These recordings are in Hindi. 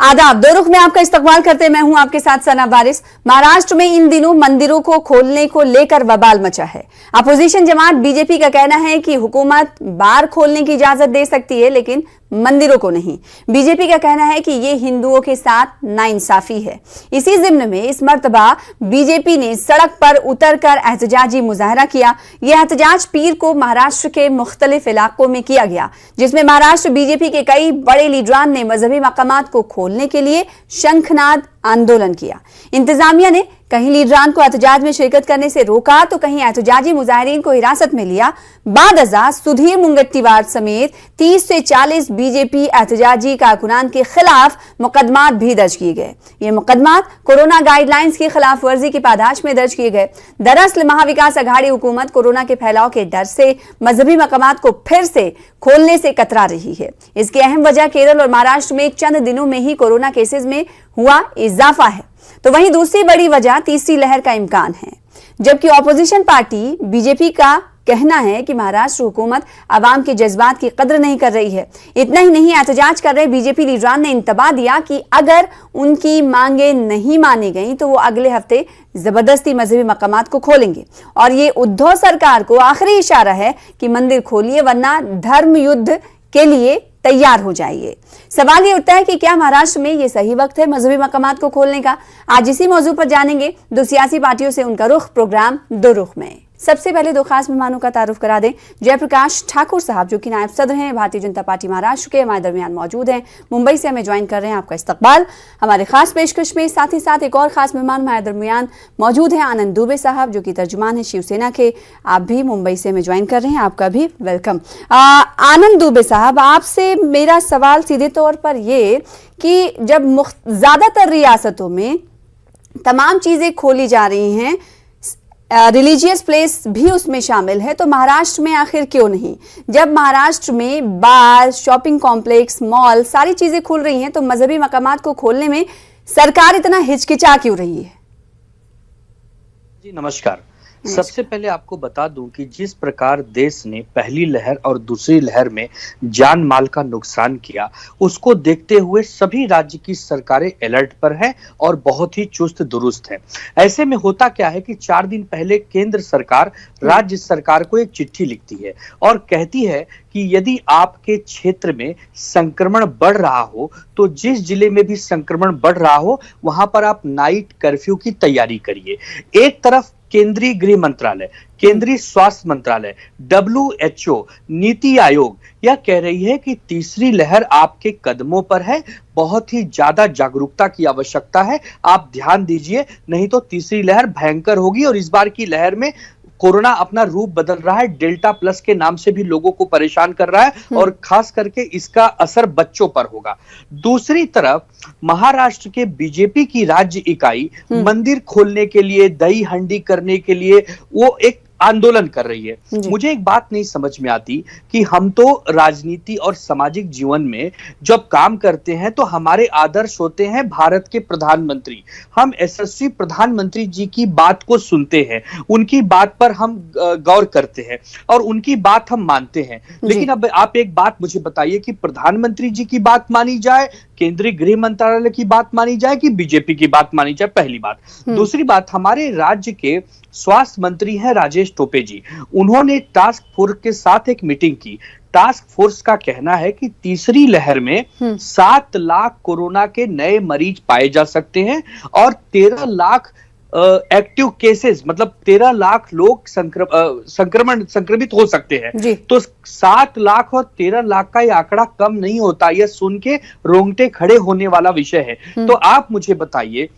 आदाब। दो रुख में आपका इस्तकबाल करते मैं हूं आपके साथ सना वारिस। महाराष्ट्र में इन दिनों मंदिरों को खोलने को लेकर बवाल मचा है। अपोजिशन जमात बीजेपी का कहना है कि हुकूमत बार खोलने की इजाजत दे सकती है लेकिन मंदिरों को नहीं। बीजेपी का कहना है कि यह हिंदुओं के साथ नाइंसाफी है। इसी जिम्न में इस मर्तबा बीजेपी ने सड़क पर उतरकर एहतजाजी मुजाहरा किया। यह एहतजाज पीर को महाराष्ट्र के मुख्तलिफ इलाकों में किया गया, जिसमें महाराष्ट्र बीजेपी के कई बड़े लीडरान ने मजहबी मकामात को खोलने के लिए शंखनाद आंदोलन किया। इंतजामिया ने कहीं लीडरान को एहतजाज में शिरकत करने से रोका तो कहीं एहतजाजी मुजाहिरीन को हिरासत में लिया। बादअज़ा सुधीर मुंगट्टीवार समेत 30 से 40 बीजेपी एहतजाजी कारकुनान के खिलाफ मुकदमात भी दर्ज किए गए। ये मुकदमात कोरोना गाइडलाइंस की खिलाफ वर्जी की पादाश में दर्ज किए गए। दरअसल महाविकास अघाड़ी हुकूमत कोरोना के फैलाव के डर से मजहबी मकामात को फिर से खोलने से कतरा रही है। इसकी अहम वजह केरल और महाराष्ट्र में चंद दिनों में ही कोरोना केसेस में हुआ इजाफा है। तो वहीं दूसरी बड़ी वजह तीसरी लहर का इम्कान है, जबकि ऑपोजिशन पार्टी बीजेपी का कहना है कि महाराष्ट्र हुकूमत आवाम के जज्बात की कद्र नहीं कर रही है। इतना ही नहीं, एहतजाज कर रहे बीजेपी लीडरान ने इंतबाह दिया कि अगर उनकी मांगे नहीं मानी गई तो वो अगले हफ्ते जबरदस्ती मजहबी मकामात को खोलेंगे। और ये उद्धव सरकार को आखिरी इशारा है कि मंदिर खोलिए वरना धर्म युद्ध के लिए तैयार हो जाइए। सवाल ये उठता है कि क्या महाराष्ट्र में ये सही वक्त है मजहबी मकामात को खोलने का? आज इसी मौजू पर जानेंगे दो सियासी पार्टियों से उनका रुख। प्रोग्राम दो रुख में सबसे पहले दो खास मेहमानों का तारुफ करा दें। जयप्रकाश ठाकुर साहब जो कि नायब सदर हैं भारतीय जनता पार्टी महाराष्ट्र के, हमारे दरमियान मौजूद हैं। मुंबई से हमें ज्वाइन कर रहे हैं, आपका इस्तकबाल। हमारे खास पेशकश में साथ ही साथ एक और खास मेहमान हमारे दरमियान मौजूद हैं, आनंद दुबे साहब जो कि तर्जुमान है शिवसेना के। आप भी मुंबई से हमें ज्वाइन कर रहे हैं, आपका भी वेलकम। आनंद दुबे साहब, आपसे मेरा सवाल सीधे तौर पर ये कि जब ज्यादातर रियासतों में तमाम चीजें खोली जा रही हैं, रिलीजियस प्लेस भी उसमें शामिल है, तो महाराष्ट्र में आखिर क्यों नहीं? जब महाराष्ट्र में बार, शॉपिंग कॉम्प्लेक्स, मॉल सारी चीजें खुल रही हैं तो मजहबी मकामात को खोलने में सरकार इतना हिचकिचा क्यों रही है? जी नमस्कार। सबसे पहले आपको बता दूं कि जिस प्रकार देश ने पहली लहर और दूसरी लहर में जान माल का नुकसान किया, उसको देखते हुए सभी राज्य की सरकारें अलर्ट पर हैं और बहुत ही चुस्त दुरुस्त हैं। ऐसे में होता क्या है कि 4 दिन पहले केंद्र सरकार राज्य सरकार को एक चिट्ठी लिखती है और कहती है कि यदि आपके क्षेत्र में संक्रमण बढ़ रहा हो तो जिस जिले में भी संक्रमण बढ़ रहा हो वहां पर आप नाइट कर्फ्यू की तैयारी करिए। एक तरफ केंद्रीय गृह मंत्रालय, केंद्रीय स्वास्थ्य मंत्रालय, WHO, नीति आयोग यह कह रही है कि तीसरी लहर आपके कदमों पर है, बहुत ही ज्यादा जागरूकता की आवश्यकता है, आप ध्यान दीजिए, नहीं तो तीसरी लहर भयंकर होगी। और इस बार की लहर में कोरोना अपना रूप बदल रहा है, डेल्टा प्लस के नाम से भी लोगों को परेशान कर रहा है और खास करके इसका असर बच्चों पर होगा। दूसरी तरफ महाराष्ट्र के बीजेपी की राज्य इकाई मंदिर खोलने के लिए, दही हंडी करने के लिए वो एक आंदोलन कर रही है। मुझे एक बात नहीं समझ में आती कि हम तो राजनीति और सामाजिक जीवन में जब काम करते हैं तो हमारे आदर्श होते हैं भारत के प्रधानमंत्री। हम यशस्वी प्रधानमंत्री जी की बात को सुनते हैं, उनकी बात पर हम गौर करते हैं और उनकी बात हम मानते हैं। लेकिन अब आप एक बात मुझे बताइए कि प्रधानमंत्री जी की बात मानी जाए, केंद्रीय गृह मंत्रालय की बात मानी जाए कि बीजेपी की बात मानी जाए, पहली बात। दूसरी बात, हमारे राज्य के स्वास्थ्य मंत्री हैं राजेश टोपे जी, उन्होंने टास्क फोर्स के साथ एक मीटिंग की। टास्क फोर्स का कहना है कि तीसरी लहर में 7 लाख कोरोना के नए मरीज पाए जा सकते हैं और 13 लाख एक्टिव केसेस, मतलब 13 लाख लोग संक्रमित हो सकते हैं। तो 7 लाख और 13 लाख का ये आंकड़ा कम नहीं होता। यह सुन के रोंगटे खड़े होने वाला विषय है। तो आप मुझे बताइए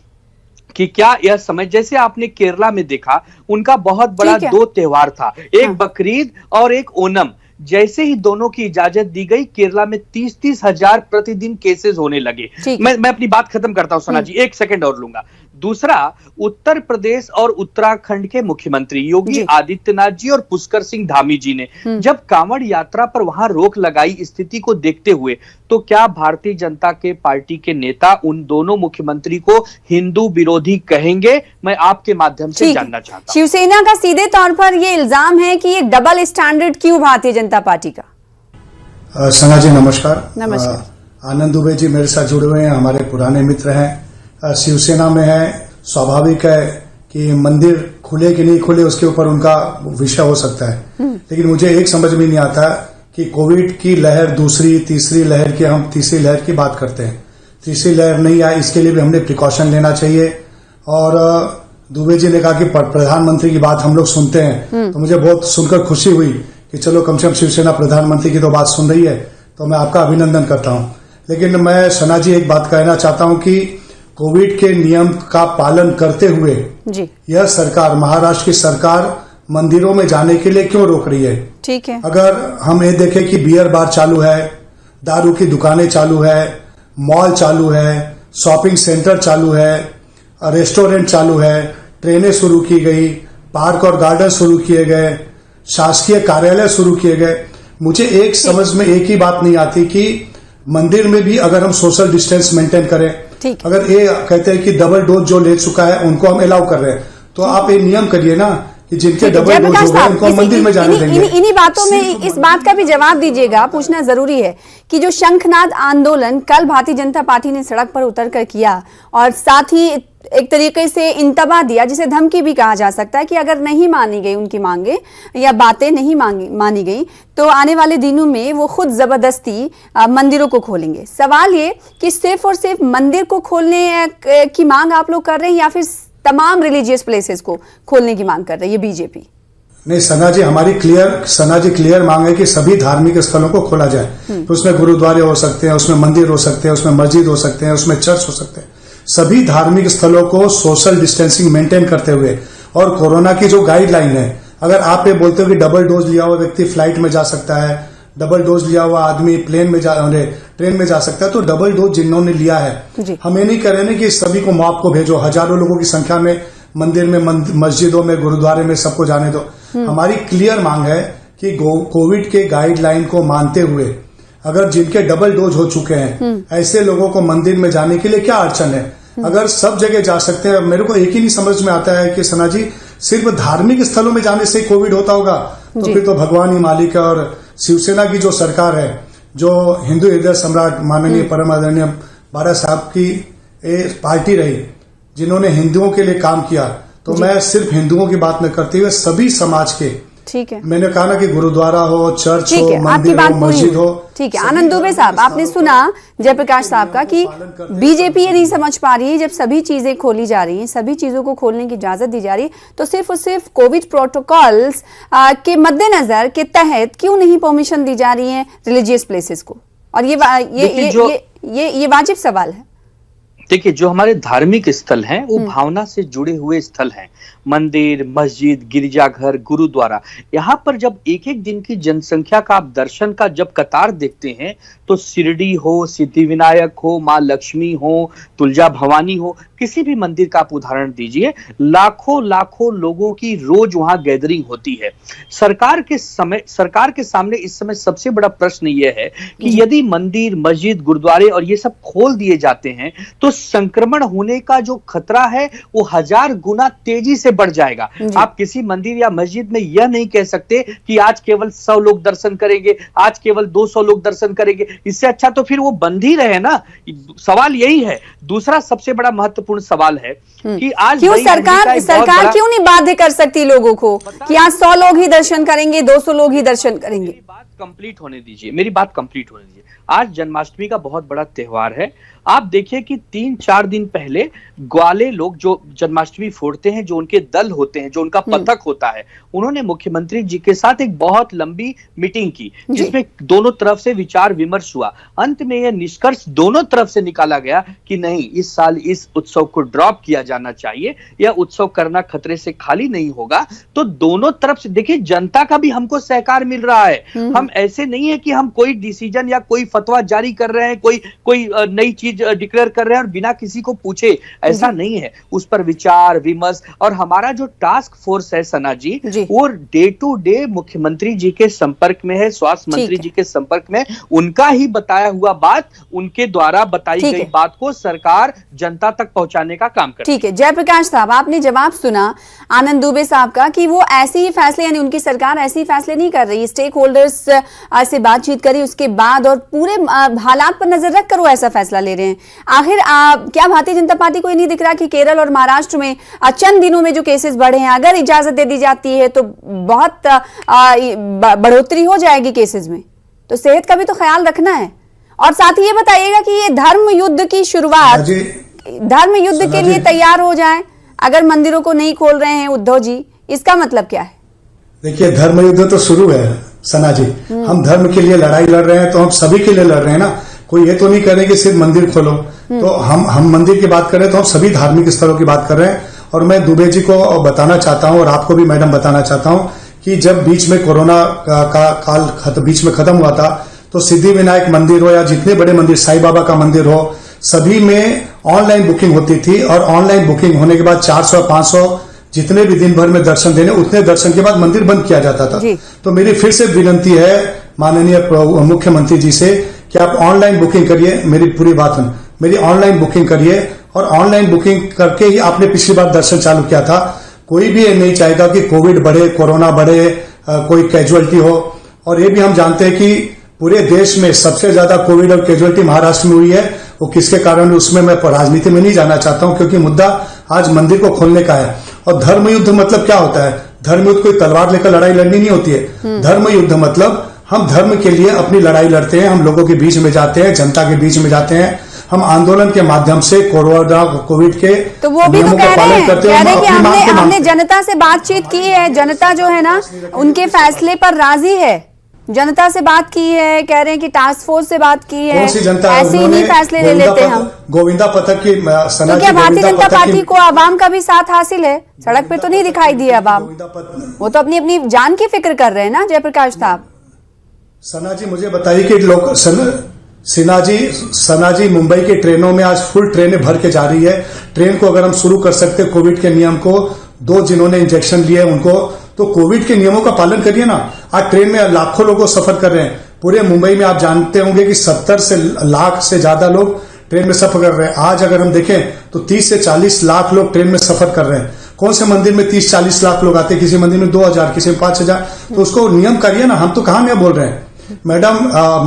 कि क्या यह समझ, जैसे आपने केरला में देखा, उनका बहुत बड़ा 2 त्योहार था, एक बकरीद और एक ओनम। जैसे ही दोनों की इजाजत दी गई, केरला में 30-30 हजार प्रतिदिन केसेस होने लगे। मैं अपनी बात खत्म करता हूं सना जी, 1 सेकंड और लूंगा। दूसरा, उत्तर प्रदेश और उत्तराखंड के मुख्यमंत्री योगी आदित्यनाथ जी और पुष्कर सिंह धामी जी ने जब कांवड़ यात्रा पर वहां रोक लगाई स्थिति को देखते हुए, तो क्या भारतीय जनता के पार्टी के नेता उन दोनों मुख्यमंत्री को हिंदू विरोधी कहेंगे? मैं आपके माध्यम से जानना चाहता हूं। शिवसेना का सीधे तौर पर यह इल्जाम है कि ये डबल स्टैंडर्ड क्यों भारतीय जनता पार्टी का? सना जी नमस्कार। आनंद दुबे जी मेरे साथ जुड़े हुए हैं, हमारे पुराने मित्र हैं, शिवसेना में है। स्वाभाविक है कि मंदिर खुले कि नहीं खुले उसके ऊपर उनका विषय हो सकता है, लेकिन मुझे एक समझ में नहीं आता कि कोविड की लहर दूसरी तीसरी लहर की, हम तीसरी लहर की बात करते हैं, तीसरी लहर नहीं आए इसके लिए भी हमने प्रिकॉशन लेना चाहिए। और दुबे जी ने कहा कि प्रधानमंत्री की बात हम लोग सुनते हैं, तो मुझे बहुत सुनकर खुशी हुई कि चलो कम से कम शिवसेना प्रधानमंत्री की तो बात सुन रही है, तो मैं आपका अभिनंदन करता हूं। लेकिन मैं सना जी एक बात कहना चाहता हूं कि कोविड के नियम का पालन करते हुए जी यह सरकार, महाराष्ट्र की सरकार मंदिरों में जाने के लिए क्यों रोक रही है? ठीक है। अगर हम ये देखें कि बियर बार चालू है, दारू की दुकानें चालू है, मॉल चालू है, शॉपिंग सेंटर चालू है, रेस्टोरेंट चालू है, ट्रेनें शुरू की गई, पार्क और गार्डन शुरू किए गए, शासकीय कार्यालय शुरू किए गए, मुझे एक समझ में एक ही बात नहीं आती कि मंदिर में भी अगर हम सोशल डिस्टेंस मेंटेन करें, अगर ये कहते हैं कि डबल डोज जो ले चुका है उनको हम अलाउ कर रहे हैं, तो आप ये नियम करिए ना कि जिनके डबल डोज हो गए उनको मंदिर में जाने देंगे। इन्हीं बातों में इस बात का भी जवाब दीजिएगा, पूछना जरूरी है कि जो शंखनाद आंदोलन कल भारतीय जनता पार्टी ने सड़क पर उतरकर किया और साथ ही एक तरीके से इंतबा दिया, जिसे धमकी भी कहा जा सकता है कि अगर नहीं मानी गई उनकी मांगे या बातें नहीं मानी गई तो आने वाले दिनों में वो खुद जबरदस्ती मंदिरों को खोलेंगे। सवाल ये कि सिर्फ और सिर्फ मंदिर को खोलने की मांग आप लोग कर रहे हैं या फिर तमाम रिलीजियस प्लेसेस को खोलने की मांग कर रही है बीजेपी? नहीं सना जी, हमारी क्लियर मांग है कि सभी धार्मिक स्थलों को खोला जाए। तो उसमें गुरुद्वारे हो सकते हैं, उसमें मंदिर हो सकते हैं, उसमें मस्जिद हो सकते हैं, उसमें चर्च हो सकते हैं। सभी धार्मिक स्थलों को सोशल डिस्टेंसिंग मेंटेन करते हुए और कोरोना की जो गाइडलाइन है, अगर आप ये बोलते हो कि डबल डोज लिया हुआ व्यक्ति फ्लाइट में जा सकता है, डबल डोज लिया हुआ आदमी ट्रेन में जा सकता है, तो डबल डोज जिन्होंने लिया है, हम ये नहीं कह रहे ना कि सभी को मॉब को भेजो, हजारों लोगों की संख्या में मंदिर में, मस्जिदों में, गुरुद्वारे में सबको जाने दो। हमारी क्लियर मांग है कि कोविड के गाइडलाइन को मानते हुए अगर जिनके डबल डोज हो चुके हैं ऐसे लोगों को मंदिर में जाने के लिए क्या अड़चन है? अगर सब जगह जा सकते हैं, मेरे को एक ही नहीं समझ में आता है कि सना जी सिर्फ धार्मिक स्थलों में जाने से कोविड होता होगा, तो फिर तो भगवान ही मालिक है। और शिवसेना की जो सरकार है, जो हिंदू हृदय सम्राट माननीय परम आदरणीय बाला साहब की पार्टी रही, जिन्होंने हिंदुओं के लिए काम किया, तो मैं सिर्फ हिंदुओं की बात न करते हुए सभी समाज के, ठीक है, मैंने कहा ना कि गुरुद्वारा हो, चर्च हो, मंदिर हो, मस्जिद हो। ठीक है, आनंद दुबे साहब, आपने सुना जयप्रकाश साहब का कि बीजेपी ये नहीं समझ पा रही है, जब सभी चीजें खोली जा रही हैं, सभी चीजों को खोलने की इजाजत दी जा रही है, तो सिर्फ और सिर्फ कोविड प्रोटोकॉल्स के मद्देनजर के तहत क्यों नहीं परमिशन दी जा रही है रिलीजियस प्लेसेस को? और ये वाजिब सवाल है। देखिए, जो हमारे धार्मिक स्थल हैं वो भावना से जुड़े हुए स्थल हैं। मंदिर, मस्जिद, गिरजाघर, गुरुद्वारा, यहाँ पर जब एक एक दिन की जनसंख्या का आप दर्शन का जब कतार देखते हैं, तो शिरडी हो, सिद्धिविनायक हो, माँ लक्ष्मी हो, तुलजा भवानी हो, किसी भी मंदिर का आप उदाहरण दीजिए, लाखों लाखों लोगों की रोज वहां गैदरिंग होती है। सरकार के सामने इस समय सबसे बड़ा प्रश्न यह है कि यदि मंदिर, मस्जिद, गुरुद्वारे और ये सब खोल दिए जाते हैं तो संक्रमण होने का जो खतरा है वो 1000 गुना तेजी से बढ़ जाएगा। आप किसी मंदिर या मस्जिद में यह नहीं कह सकते कि आज केवल 100 लोग दर्शन करेंगे, आज केवल 200 लोग दर्शन करेंगे। इससे अच्छा तो फिर वो बंद ही रहे ना। सवाल यही है। दूसरा सबसे बड़ा महत्वपूर्ण सवाल है कि आज क्यों सरकार क्यों नहीं बाध्य कर सकती लोगों को कि आज 100 लोग ही दर्शन करेंगे, 200 लोग ही दर्शन करेंगे? मेरी बात कंप्लीट होने दीजिए। आज जन्माष्टमी का बहुत बड़ा त्योहार है। आप देखिए कि 3-4 दिन पहले ग्वाले लोग जो जन्माष्टमी फोड़ते हैं, जो उनके दल होते हैं, जो उनका पथक होता है, उन्होंने मुख्यमंत्री जी के साथ एक बहुत लंबी मीटिंग की, जिसमें दोनों तरफ से विचार विमर्श हुआ। अंत में यह निष्कर्ष दोनों तरफ से निकाला गया कि नहीं, इस साल इस उत्सव को ड्रॉप किया जाना चाहिए, यह उत्सव करना खतरे से खाली नहीं होगा। तो दोनों तरफ से देखिए, जनता का भी हमको सहकार मिल रहा है। हम ऐसे नहीं है कि हम कोई डिसीजन या कोई फतवा जारी कर रहे हैं, कोई नई चीज डिक्लेयर कर रहे हैं और बिना किसी को पूछे, ऐसा नहीं है। उस पर विचार विमर्श, और हमारा जो टास्क फोर्स है सना जी, वो डे टू डे मुख्यमंत्री जी के संपर्क में है, स्वास्थ्य मंत्री जी के संपर्क में। उनका ही बताया हुआ बात, उनके द्वारा बताई गई बात को सरकार जनता तक पहुंचाने का काम करती है। ठीक है, जयप्रकाश साहब, आपने जवाब सुना आनंद दुबे साहब का कि वो ऐसे ही फैसले, यानी उनकी सरकार ऐसे ही फैसले नहीं कर रही, स्टेक होल्डर्स से बातचीत करी उसके बाद और पूरे हालात पर नजर रख कर वो ऐसा फैसला ले रहे हैं। आखिर क्या भारतीय जनता पार्टी को ये नहीं दिख रहा कि केरल और महाराष्ट्र में चंद दिनों में जो केसेस बढ़े हैं, अगर इजाजत दे दी जाती है तो बहुत बढ़ोतरी हो जाएगी केसेस में, तो सेहत का भी तो ख्याल रखना है। और साथ ही ये बताइएगा कि ये धर्म युद्ध की शुरुआत, धर्म युद्ध के लिए तैयार हो जाए अगर मंदिरों को नहीं खोल रहे हैं उद्धव जी, इसका मतलब क्या है? देखिए, धर्म युद्ध तो शुरू है सना जी। हम धर्म के लिए लड़ाई लड़ रहे हैं तो हम सभी के लिए लड़ रहे हैं ना। कोई ये तो नहीं कह रहे कि सिर्फ मंदिर खोलो। तो हम मंदिर की बात कर रहे हैं तो हम सभी धार्मिक स्थलों की बात कर रहे हैं। और मैं दुबे जी को बताना चाहता हूं और आपको भी मैडम बताना चाहता हूं कि जब बीच में कोरोना का काल बीच में खत्म हुआ था तो सिद्धि विनायक मंदिर हो या जितने बड़े मंदिर, साईं बाबा का मंदिर हो, सभी में ऑनलाइन बुकिंग होती थी। और ऑनलाइन बुकिंग होने के बाद 400-500 जितने भी दिन भर में दर्शन देने, उतने दर्शन के बाद मंदिर बंद किया जाता था। तो मेरी फिर से विनंती है माननीय मुख्यमंत्री जी से कि आप ऑनलाइन बुकिंग करिए। मेरी पूरी बात सुन, मेरी ऑनलाइन बुकिंग करिए और ऑनलाइन बुकिंग करके ही आपने पिछली बार दर्शन चालू किया था। कोई भी ये नहीं चाहेगा कि कोविड बढ़े, कोरोना बढ़े, कोई कैजुअलिटी हो। और ये भी हम जानते हैं कि पूरे देश में सबसे ज्यादा कोविड और कैजुअलिटी महाराष्ट्र में हुई है। वो किसके कारण, उसमें मैं राजनीति में नहीं जाना चाहता हूं, क्योंकि मुद्दा आज मंदिर को खोलने का है। और धर्म युद्ध मतलब क्या होता है? धर्म युद्ध कोई तलवार लेकर लड़ाई लड़नी नहीं होती है। धर्म युद्ध मतलब हम धर्म के लिए अपनी लड़ाई लड़ते हैं, हम लोगों के बीच में जाते हैं, जनता के बीच में जाते हैं, हम आंदोलन के माध्यम से कोरोना कोविड के तो वो भी तो कह रहे हैं कि हमने जनता से बातचीत की है, जनता जो है ना उनके फैसले पर राजी है, जनता से बात की है, कह रहे हैं कि टास्क फोर्स से बात की है, ऐसे ही नहीं फैसले ले लेते हम। गोविंदा पथक की तो क्या भारतीय जनता पार्टी को आवाम का भी साथ हासिल है? सड़क पे तो नहीं दिखाई दिया आवाम, वो तो अपनी अपनी जान की फिक्र कर रहे हैं ना। जयप्रकाश साहब, सना जी मुझे बताइए कि लोग सना जी मुंबई की ट्रेनों में आज फुल ट्रेनें भर के जा रही है। ट्रेन को अगर हम शुरू कर सकते कोविड के नियम को, 2 जिन्होंने इंजेक्शन लिए उनको, तो कोविड के नियमों का पालन करिए ना। आज ट्रेन में लाखों लोग सफर कर रहे हैं। पूरे मुंबई में आप जानते होंगे कि 70 लाख से ज्यादा लोग ट्रेन में सफर कर रहे हैं। आज अगर हम देखें तो 30 से 40 लाख लोग ट्रेन में सफर कर रहे हैं। कौन से मंदिर में 30-40 लाख लोग आते हैं? किसी मंदिर में 2000, किसी में 5000। तो उसको नियम करिए ना। हम तो कहां में बोल रहे हैं मैडम।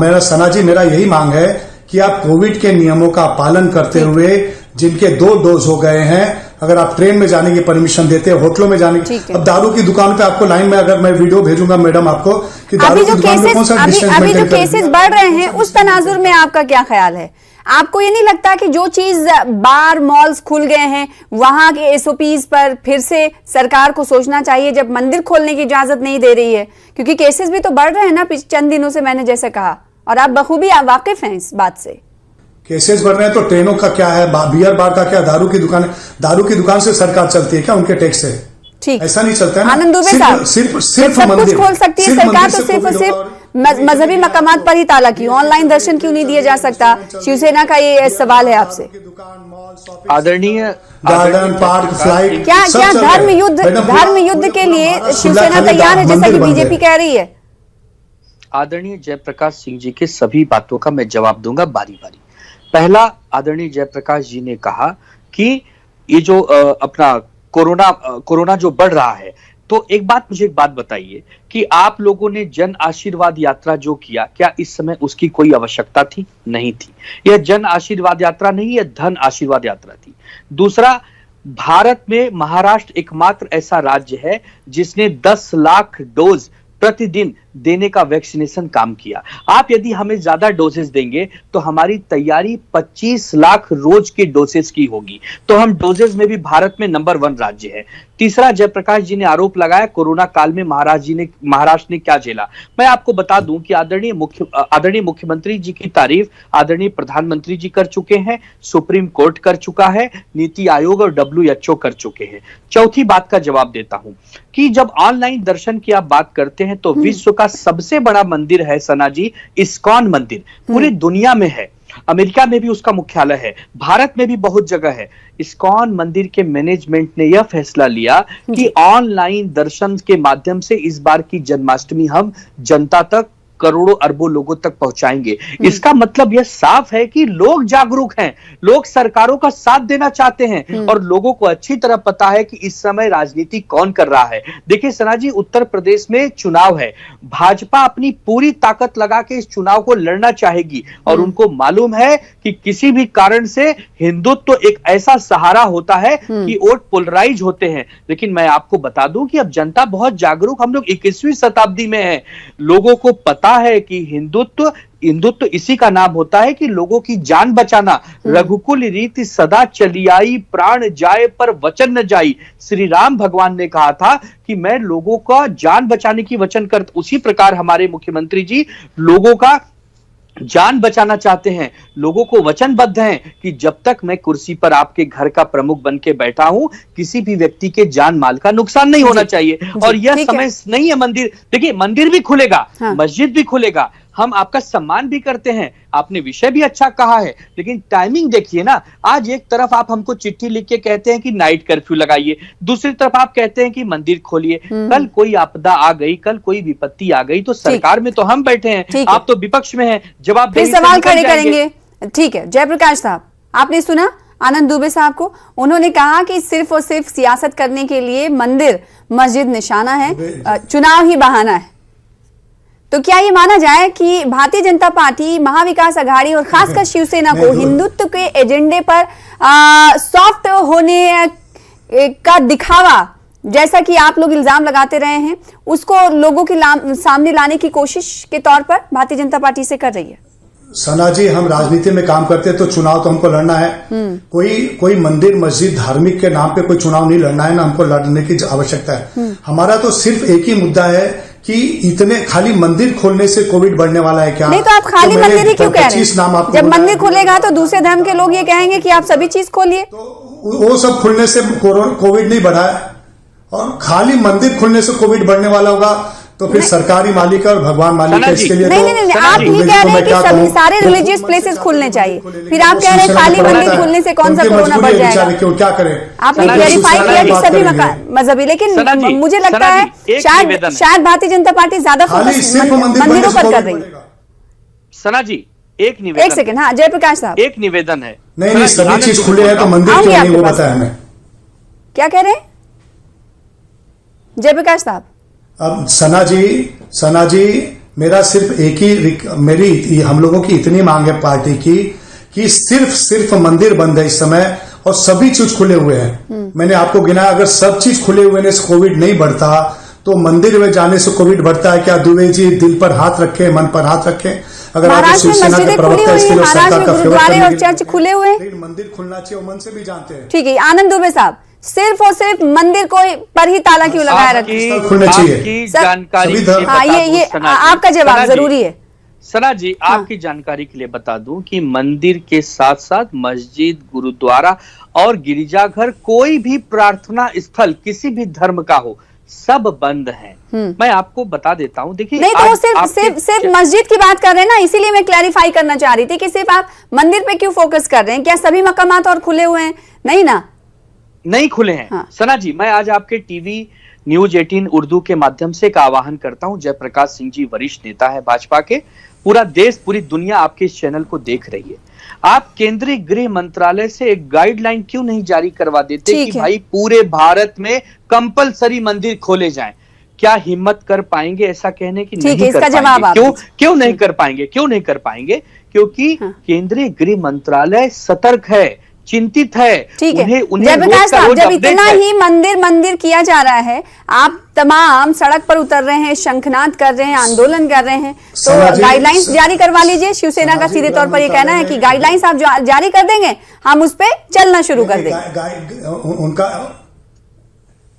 मेरा सना जी, मेरा यही मांग है कि आप कोविड के नियमों का पालन करते हुए, जिनके 2 डोज हो गए हैं, अगर आप ट्रेन में जाने की परमिशन देते हैं, होटलों में जाने की, अब दारू की दुकान पे आपको लाइन में, अगर मैं वीडियो भेजूंगा मैडम आपको कि दारू की दुकान पे कौन सा डिस्टेंस अभी जो केसेस बढ़ रहे हैं उस तनाजुर में आपका क्या ख्याल है? आपको ये नहीं लगता कि जो चीज बार मॉल्स खुल गए हैं वहां के एसओपीज पर फिर से सरकार को सोचना चाहिए, जब मंदिर खोलने की इजाजत नहीं दे रही है? क्योंकि केसेस भी तो बढ़ रहे हैं ना चंद दिनों से, मैंने जैसे कहा, और आप बखूबी वाकिफ हैं इस बात से। केसेस बढ़ रहे हैं तो ट्रेनों का क्या है, बियर बार का क्या, दारू की दुकान है? दारू की दुकान से सरकार चलती है क्या? उनके टैक्स से? ठीक, ऐसा नहीं चलता है। आनंद दुबे साहब, सिर्फ सब कुछ खोल सकती है सरकार, तो सिर्फ मजहबी मकामात पर ही ताला क्यों? ऑनलाइन दर्शन क्यों नहीं दिया जा सकता? शिवसेना का ये सवाल है आपसे। आदरणीय गार्डन, पार्क, फ्लाइट, क्या धर्म युद्ध के लिए शिवसेना तैयार है, जैसा कि बीजेपी कह रही है? आदरणीय जयप्रकाश सिंह जी के सभी बातों का मैं जवाब दूंगा बारी बारी। पहला, आदरणीय जयप्रकाश जी ने कहा कि ये जो अपना कोरोना जो बढ़ रहा है, तो एक बात बताइए कि आप लोगों ने जन आशीर्वाद यात्रा जो किया, क्या इस समय उसकी कोई आवश्यकता थी? नहीं थी। यह जन आशीर्वाद यात्रा नहीं, यह धन आशीर्वाद यात्रा थी। दूसरा, भारत में महाराष्ट्र एकमात्र ऐसा राज्य है जिसने 10 लाख डोज प्रतिदिन देने का वैक्सीनेशन काम किया। आप यदि हमें ज्यादा डोजेस देंगे तो हमारी तैयारी 25 लाख रोज के डोजेस की होगी, तो हम डोजेस में भी भारत में नंबर 1 राज्य है। तीसरा, जयप्रकाश जी ने आरोप लगाया कोरोना काल में महाराष्ट्र ने क्या झेला। मैं आपको बता दूं कि आदरणीय मुख्यमंत्री जी की तारीफ आदरणीय प्रधानमंत्री जी कर चुके हैं, सुप्रीम कोर्ट कर चुका है, नीति आयोग और WHO कर चुके हैं। चौथी बात का जवाब देता हूं कि जब ऑनलाइन दर्शन की आप बात करते हैं तो विश्व का सबसे बड़ा मंदिर है सना जी, इस्कॉन मंदिर, पूरी दुनिया में है। अमेरिका में भी उसका मुख्यालय है, भारत में भी बहुत जगह है। इस्कॉन मंदिर के मैनेजमेंट ने यह फैसला लिया कि ऑनलाइन दर्शन के माध्यम से इस बार की जन्माष्टमी हम जनता तक करोड़ों अरबों लोगों तक पहुंचाएंगे। इसका मतलब यह साफ है कि लोग जागरूक हैं, लोग सरकारों का साथ देना चाहते हैं और लोगों को अच्छी तरह पता है कि इस समय राजनीति कौन कर रहा है। देखिए सना जी, उत्तर प्रदेश में चुनाव है, भाजपा अपनी पूरी ताकत लगा के इस चुनाव को लड़ना चाहेगी और उनको मालूम है कि किसी भी कारण से हिंदुत्व तो एक ऐसा सहारा होता है कि वोट पोलराइज होते हैं। लेकिन मैं आपको बता दूं कि अब जनता बहुत जागरूक, हम लोग 21वीं शताब्दी में हैं, लोगों को पता है कि हिंदुत्व इसी का नाम होता है कि लोगों की जान बचाना। रघुकुल रीति सदा चली आई, प्राण जाए पर वचन न जाई। श्री राम भगवान ने कहा था कि मैं लोगों का जान बचाने की वचन कर, उसी प्रकार हमारे मुख्यमंत्री जी लोगों का जान बचाना चाहते हैं, लोगों को वचनबद्ध हैं कि जब तक मैं कुर्सी पर आपके घर का प्रमुख बन के बैठा हूं, किसी भी व्यक्ति के जान माल का नुकसान नहीं होना चाहिए। और यह समय नहीं है मंदिर, देखिए मंदिर भी खुलेगा, मस्जिद भी खुलेगा, हम आपका सम्मान भी करते हैं, आपने विषय भी अच्छा कहा है, लेकिन टाइमिंग देखिए ना। आज एक तरफ आप हमको चिट्ठी लिख के कहते हैं कि नाइट कर्फ्यू लगाइए, दूसरी तरफ आप कहते हैं कि मंदिर खोलिए। कल कोई आपदा आ गई, कल कोई विपत्ति आ गई तो सरकार में तो हम बैठे हैं, आप तो विपक्ष में हैं, जवाब फिर सवाल खड़े करेंगे। ठीक है जयप्रकाश साहब, आपने सुना आनंद दुबे साहब को, उन्होंने कहा कि सिर्फ और सिर्फ सियासत करने के लिए मंदिर मस्जिद निशाना है, चुनाव ही बहाना है। तो क्या ये माना जाए कि भारतीय जनता पार्टी, महाविकास आघाड़ी और खासकर शिवसेना को हिंदुत्व के एजेंडे पर सॉफ्ट होने का दिखावा, जैसा कि आप लोग इल्जाम लगाते रहे हैं, उसको लोगों के सामने लाने की कोशिश के तौर पर भारतीय जनता पार्टी से कर रही है? सना जी, हम राजनीति में काम करते हैं तो चुनाव तो हमको लड़ना है। कोई मंदिर मस्जिद धार्मिक के नाम पे कोई चुनाव नहीं लड़ना है ना, हमको लड़ने की आवश्यकता है। हमारा तो सिर्फ एक ही मुद्दा है कि इतने खाली मंदिर खोलने से कोविड बढ़ने वाला है क्या? नहीं तो आप खाली मंदिर ही क्यों कह रहे हैं? जब मंदिर खुलेगा तो दूसरे धर्म के लोग ये कहेंगे कि आप सभी चीज खोलिए। तो वो सब खुलने से कोविड नहीं बढ़ा है, और खाली मंदिर खुलने से कोविड बढ़ने वाला होगा तो फिर सरकारी मालिक और भगवान मालिक है, इसके लिए नहीं, आप ये कह रहे हैं कि सभी सारे रिलीजियस प्लेसेस खुलने चाहिए, फिर आप कह रहे हैं खाली मंदिर खुलने से कौन सा कोरोना बढ़ जाएगा? क्या करें? आपने क्लैरिफाई किया कि सभी मजहबी, लेकिन मुझे लगता है शायद भारतीय जनता पार्टी ज्यादा फोकस मंदिरों पर कर रही है। सना जी एक निवेदन, एक सेकंड, हाँ जयप्रकाश साहब, एक निवेदन है। नहीं, सभी चीज खुले है तो मंदिर क्यों नहीं, वो बताया हमें। क्या कह रहे हैं जयप्रकाश साहब? अब सना जी मेरा सिर्फ एक ही हम लोगों की इतनी मांग है पार्टी की कि सिर्फ मंदिर बंद है इस समय और सभी चीज खुले हुए हैं। मैंने आपको गिनाया, अगर सब चीज खुले हुए से कोविड नहीं बढ़ता तो मंदिर में जाने से कोविड बढ़ता है क्या? दुबे जी दिल पर हाथ रखे, मन पर हाथ रखे। अगर आप शिवसेना के प्रवक्ता इसके लिए सरकार का फेवर करने और चर्च खुले हुए हैं, मंदिर खुलना चाहिए, मन से भी जानते हैं। ठीक है आनंद दुबे साहब, सिर्फ और सिर्फ मंदिर को पर ही ताला क्यों लगाए रखे? खुलने चाहिए जानकारी। हाँ, ये आपका जवाब जरूरी है। सना जी आपकी जानकारी के लिए बता दूं कि मंदिर के साथ साथ मस्जिद, गुरुद्वारा और गिरिजाघर, कोई भी प्रार्थना स्थल किसी भी धर्म का हो, सब बंद हैं। मैं आपको बता देता हूं, देखिए नहीं तो सिर्फ मस्जिद की बात कर रहे हैं ना, इसीलिए मैं क्लैरिफाई करना चाह रही थी कि सिर्फ आप मंदिर पे क्यों फोकस कर रहे हैं? क्या सभी मकामात और खुले हुए हैं? नहीं ना, नहीं खुले हैं। हाँ। सना जी मैं आज आपके टीवी न्यूज 18 उर्दू के माध्यम से एक आह्वान करता हूं। जयप्रकाश सिंह जी वरिष्ठ नेता है भाजपा के, पूरा देश पूरी दुनिया आपके इस चैनल को देख रही है। आप केंद्रीय गृह मंत्रालय से एक गाइडलाइन क्यों नहीं जारी करवा देते कि भाई पूरे भारत में कंपलसरी मंदिर खोले जाएं? क्या हिम्मत कर पाएंगे ऐसा कहने की? नहीं कर पाएंगे। क्यों नहीं कर पाएंगे? क्योंकि केंद्रीय गृह मंत्रालय सतर्क है, चिंतित है। ठीक है जयप्रकाश साहब, जब इतना ही मंदिर किया जा रहा है, आप तमाम सड़क पर उतर रहे हैं, शंखनाद कर रहे हैं, आंदोलन कर रहे हैं, तो गाइडलाइंस जारी करवा लीजिए। शिवसेना का सीधे तौर पर ये कहना है कि गाइडलाइंस आप जारी कर देंगे, हम उस पर चलना शुरू कर देंगे। उनका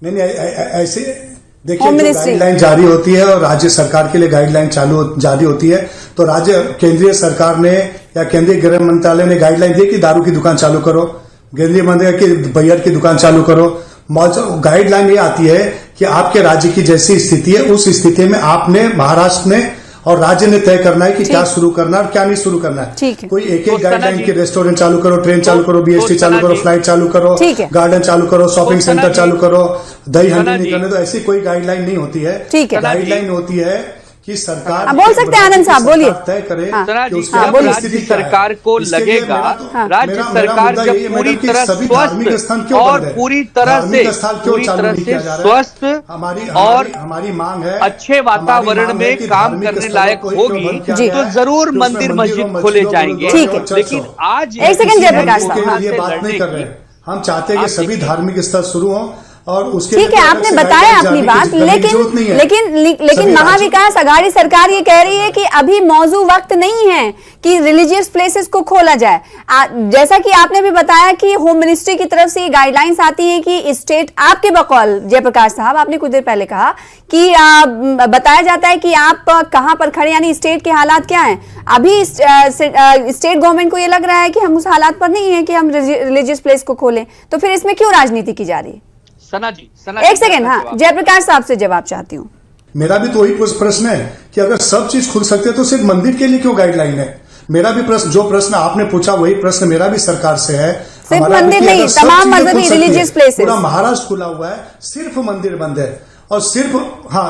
नहीं ऐसे देखिए, गाइडलाइन जारी होती है और राज्य सरकार के लिए गाइडलाइन जारी होती है, तो राज्य केंद्रीय सरकार ने या केंद्रीय गृह मंत्रालय ने गाइडलाइन दी कि दारू की दुकान चालू करो, केंद्रीय मंत्रालय की बियर की दुकान चालू करो। गाइडलाइन ये आती है कि आपके राज्य की जैसी स्थिति है, उस स्थिति में आपने महाराष्ट्र ने और राज्य ने तय करना है कि क्या शुरू करना है और क्या नहीं शुरू करना है। कोई एक गाइडलाइन की रेस्टोरेंट चालू करो, ट्रेन चालू करो, बीएसटी चालू करो, फ्लाइट चालू करो, गार्डन चालू करो, शॉपिंग सेंटर चालू करो, दही हंडी नहीं करने, तो ऐसी कोई गाइडलाइन नहीं होती है। गाइडलाइन होती है कि सरकार बोल सकते हैं आनंद साहब, बोलिए। तय करे सना कि जी, उसकी जब परिस्थिति राज्य क्या है। सरकार को इसके लिए लगेगा, राज्य मेरा सरकार मुद्दा जब ये है, पूरी मैडम, कि तरह सभी धार्मिक स्वस्थ स्थान क्यों और बंद है? पूरी तरह से धार्मिक स्थल क्यों चालू नहीं किया जा रहा है? स्वस्थ और हमारी मांग है, अच्छे वातावरण में काम करने लायक होगी तो जरूर मंदिर मस्जिद खोले जाएंगे। ठीक है। लेकिन आज एक सेकंड जयप्रकाश साहब, के लिए बात नहीं कर रहे। हम चाहते हैं कि सभी धार्मिक स्थल शुरू हों और उसके ठीक है, आपने बताया अपनी बात, लेकिन महाविकास आघाड़ी सरकार ये कह रही है कि अभी मौजू वक्त नहीं है कि रिलीजियस प्लेसेस को खोला जाए। जैसा कि आपने भी बताया कि होम मिनिस्ट्री की तरफ से ये गाइडलाइंस आती है कि स्टेट, आपके बकौल जयप्रकाश साहब, आपने कुछ देर पहले कहा कि बताया जाता है कि आप कहां पर खड़े, यानी स्टेट के हालात क्या हैं। अभी स्टेट गवर्नमेंट को ये लग रहा है कि हम उस हालात पर नहीं है कि हम रिलीजियस प्लेस को खोलें, तो फिर इसमें क्यों राजनीति की जा रही है? सना जी, एक सेकेंड, हाँ, जयप्रकाश साहब से जवाब चाहती हूँ। मेरा भी तो वही प्रश्न है कि अगर सब चीज खुल सकते हैं तो सिर्फ मंदिर के लिए क्यों गाइडलाइन है? मेरा भी प्रश्न, जो प्रश्न आपने पूछा वही प्रश्न मेरा भी सरकार से है। सिर्फ मंदिर नहीं, तमाम मजहबी रिलीजियस प्लेसेस, पूरा महाराष्ट्र खुला हुआ है, सिर्फ मंदिर बंद है और सिर्फ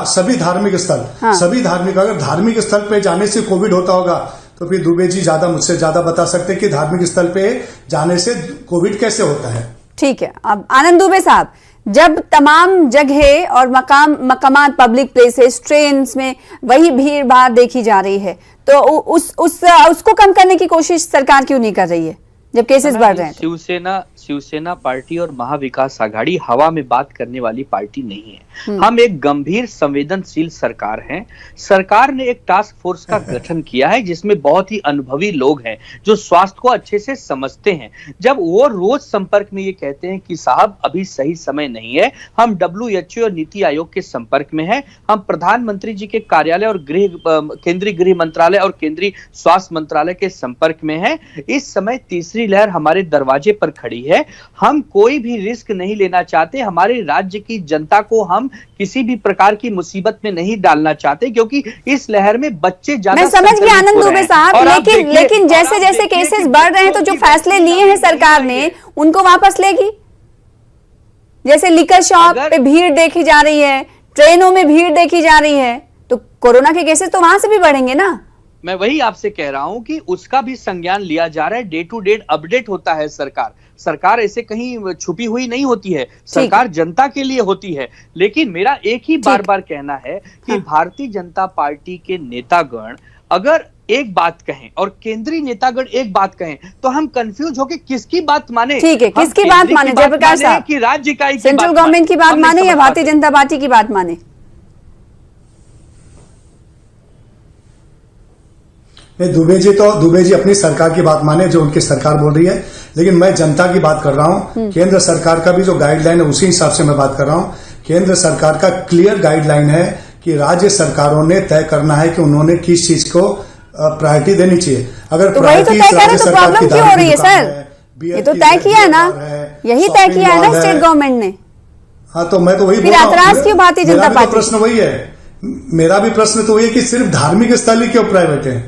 सभी धार्मिक स्थल, सभी धार्मिक, अगर धार्मिक स्थल पे जाने से कोविड होता होगा तो फिर दुबे जी मुझसे ज्यादा बता सकते हैं कि धार्मिक स्थल पे जाने से कोविड कैसे होता है। ठीक है, अब आनंद दुबे साहब, जब तमाम जगह और मकामात, पब्लिक प्लेसेस, ट्रेन्स में वही भीड़ भाड़ देखी जा रही है, तो उसको कम करने की कोशिश सरकार क्यों नहीं कर रही है जब केसेस बढ़ रहे हैं? शिवसेना पार्टी और महाविकास आघाड़ी हवा में बात करने वाली पार्टी नहीं है। हम एक गंभीर संवेदनशील सरकार हैं। सरकार ने एक टास्क फोर्स का गठन किया है जिसमें बहुत ही अनुभवी लोग हैं जो स्वास्थ्य को अच्छे से समझते हैं। जब वो रोज संपर्क में ये कहते हैं कि साहब अभी सही समय नहीं है, हम WHO और नीति आयोग के संपर्क में हैं, हम प्रधानमंत्री जी के कार्यालय और केंद्रीय गृह मंत्रालय और केंद्रीय स्वास्थ्य मंत्रालय के संपर्क में हैं। इस समय तीसरी लहर हमारे दरवाजे पर खड़ी है। हम कोई भी रिस्क नहीं लेना चाहते। हमारे राज्य की जनता को हम किसी भी प्रकार की मुसीबत में नहीं डालना चाहते क्योंकि इस लहर में बच्चे ज्यादा, मैं समझ गया आनंद दुबे साहब, लेकिन जैसे जैसे केसेस बढ़ रहे हैं तो जो फैसले लिए हैं सरकार ने उनको वापस लेगी। जैसे लिकर शॉप पे भीड़ देखी जा रही है, ट्रेनों में भीड़ देखी जा रही है, तो कोरोना के केसेस तो वहां से भी बढ़ेंगे ना। मैं वही आपसे कह रहा हूं कि उसका भी संज्ञान लिया जा रहा है। डे टू डे अपडेट होता है। सरकार ऐसे कहीं छुपी हुई नहीं होती है, सरकार जनता के लिए होती है। लेकिन मेरा एक ही बार बार कहना है कि भारतीय जनता पार्टी के नेतागण अगर एक बात कहें और केंद्रीय नेतागण एक बात कहें तो हम कंफ्यूज होकर किसकी बात माने? ठीक है, किसकी बात माने जयप्रकाश साहब? कि राज्य का सेंट्रल गवर्नमेंट की बात माने या भारतीय जनता पार्टी की बात माने? नहीं, दुबे जी अपनी सरकार की बात माने जो उनकी सरकार बोल रही है, लेकिन मैं जनता की बात कर रहा हूं। केंद्र सरकार का भी जो गाइडलाइन है उसी हिसाब से मैं बात कर रहा हूं। केंद्र सरकार का क्लियर गाइडलाइन है कि राज्य सरकारों ने तय करना है कि उन्होंने किस चीज को प्रायोरिटी देनी चाहिए। अगर तो वही तो तय करें तो प्रॉब्लम क्यों हो रही है सर? ये तो तय किया है ना, यही तय किया है ना स्टेट गवर्नमेंट ने। हाँ, तो मैं तो वही फिर ऐतराज क्यों भारतीय जनता पार्टी? प्रश्न वही है, मेरा भी प्रश्न तो वही है कि सिर्फ धार्मिक स्थल ही क्यों प्राइवेट है।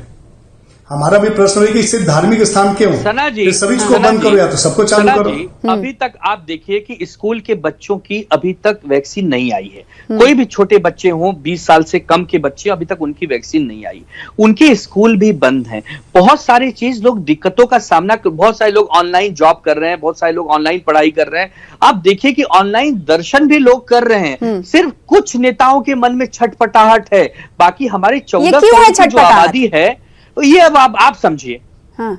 हमारा भी प्रश्न है कि सिर्फ धार्मिक स्थान क्यों? सना जी, सभी को बंद करो या तो सबको चालू करो। अभी तक आप देखिए कि स्कूल के बच्चों की अभी तक वैक्सीन नहीं आई है। कोई भी छोटे बच्चे हों, 20 साल से कम के बच्चे, अभी तक उनकी वैक्सीन नहीं आई। उनके स्कूल भी बंद हैं। बहुत सारी चीज लोग दिक्कतों का सामना, बहुत सारे लोग ऑनलाइन जॉब कर रहे हैं, बहुत सारे लोग ऑनलाइन पढ़ाई कर रहे हैं। आप देखिए कि ऑनलाइन दर्शन भी लोग कर रहे हैं। सिर्फ कुछ नेताओं के मन में छटपटाहट है, बाकी हमारी 14 करोड़ की जो आबादी है ये अब आप समझिए। हाँ,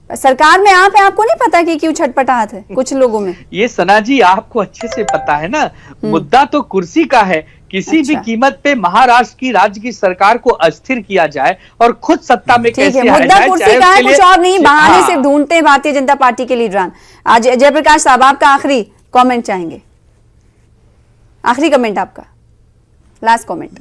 सरकार में आप है, आपको नहीं पता कि क्यों छटपटाहट है कुछ लोगों में? ये सना जी आपको अच्छे से पता है ना, मुद्दा तो कुर्सी का है। किसी भी कीमत पे महाराष्ट्र की राज्य की सरकार को अस्थिर किया जाए और खुद सत्ता में कैसे आया जाए। मुद्दा कुर्सी का है, कुछ और नहीं, बहाने से ढूंढते हैं भारतीय जनता पार्टी के लीडरान। आज जयप्रकाश साहब आपका आखिरी कमेंट चाहेंगे, आखिरी कमेंट आपका, लास्ट कमेंट।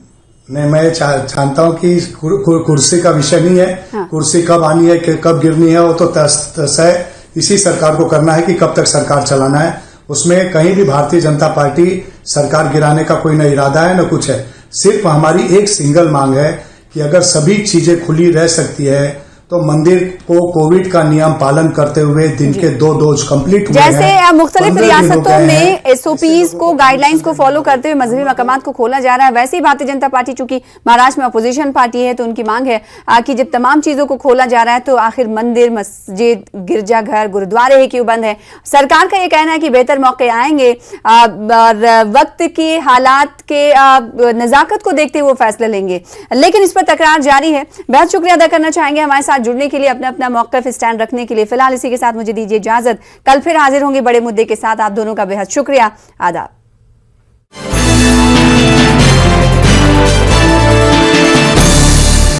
नहीं, मैं जानता हूं कि कुर्सी का विषय नहीं है। हाँ। कुर्सी कब आनी है, कब गिरनी है, वो तो तय इसी सरकार को करना है कि कब तक सरकार चलाना है। उसमें कहीं भी भारतीय जनता पार्टी सरकार गिराने का कोई न इरादा है न कुछ है। सिर्फ हमारी एक सिंगल मांग है कि अगर सभी चीजें खुली रह सकती है तो मंदिर को कोविड का नियम पालन करते हुए दिन के 2 डोज कंप्लीट हुए हैं। जैसे मुख्तलिफ 15 दिन हो रियासतों गए में हैं। एसओपीज को, गाइडलाइंस को फॉलो करते हुए मजहबी मकामात को खोला जा रहा है। वैसे ही भारतीय जनता पार्टी चूंकि महाराष्ट्र में अपोजिशन पार्टी है, तो उनकी मांग है कि जब तमाम चीजों को खोला जा रहा है तो आखिर मंदिर, मस्जिद, गिरजाघर, गुरुद्वारे ही क्यों बंद है। सरकार का यह कहना है कि बेहतर मौके आएंगे और वक्त के हालात के नजाकत को देखते हुए वो फैसले लेंगे, लेकिन इस पर तकरार जारी है। बहुत शुक्रिया अदा करना चाहेंगे हमारे साथ जुड़ने के लिए, अपना अपना मौक़िफ़ स्टैंड रखने के लिए। फिलहाल इसी के साथ मुझे दीजिए इजाजत। कल फिर हाजिर होंगे बड़े मुद्दे के साथ। आप दोनों का बेहद शुक्रिया। आदाब।